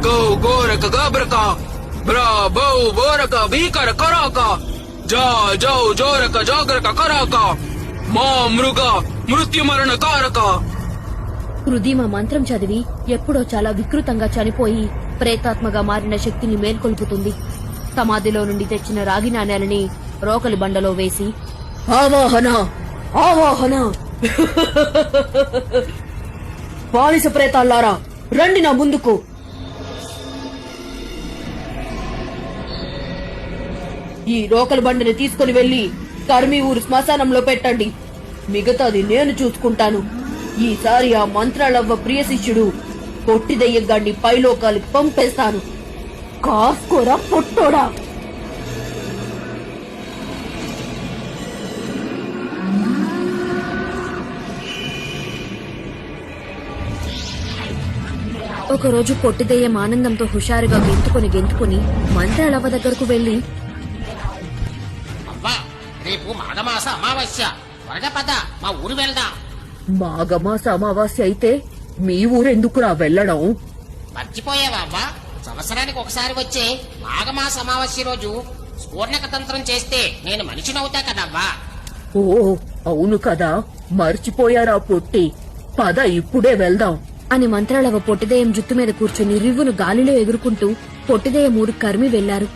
గౌ గోరక గబ్రక బ్రా బౌ బోరక భీకర కరాక జా జౌ జోరక జాగ్రక కరాక మా మృగ మృత్యు మరణ కారక. కృదిమ మంత్రం చదివి ఎప్పుడో చాలా వికృతంగా చనిపోయి ప్రేతాత్మగా మారిన శక్తిని మేల్కొల్పుతుంది. సమాధిలో నుండి తెచ్చిన రాగి నాణేలని రోకలి బండలో వేసి ఆవాహన ఆవాహన బానిస ప్రేతాల్లారా రండి నా ముందుకు. ఈ రోకలి బండని తీసుకుని వెళ్లి కర్మి ఊరు శ్మశానంలో పెట్టండి. మిగతాది నేను చూసుకుంటాను. ఈసారి ఆ మంత్రాలవ్వ ప్రియ శిష్యుడు పొట్టి దెయ్యంగాన్ని పైలోకాలకి పంపేస్తాను. కాసుకోరా పొట్టోడా. ఒకరోజు పొట్టిదెయ్యం ఆనందంతో హుషారుగా గెంతుకుని మంత్రాలవ్వ దగ్గరకు వెళ్లి, అవ్వా, రేపు మాఘమాస అమావాస్య, త్వరగా పద మా ఊరు వెళ్దాం. మాఘమాస అమావాస్య అయితే మీ ఊరెందుకురా వెళ్లడం? మర్చిపోయావా అవ్వా? సంవత్సరానికి ఒకసారి వచ్చే మాఘమాస అమావాస్య రోజు స్ఫూర్ణక తంత్రం చేస్తే నేను మనిషినవుతా కదవ్వా. ఓ అవును కదా, మర్చిపోయారా పొట్టి. పద ఇప్పుడే వెళ్దాం అని మంత్రాలవ్వ పొట్టిదెయ్యం జుట్టు మీద కూర్చుని రివ్వును గాలిలో ఎగురుకుంటూ పొట్టిదెయ్యం ఊరు కర్మి వెళ్లారు.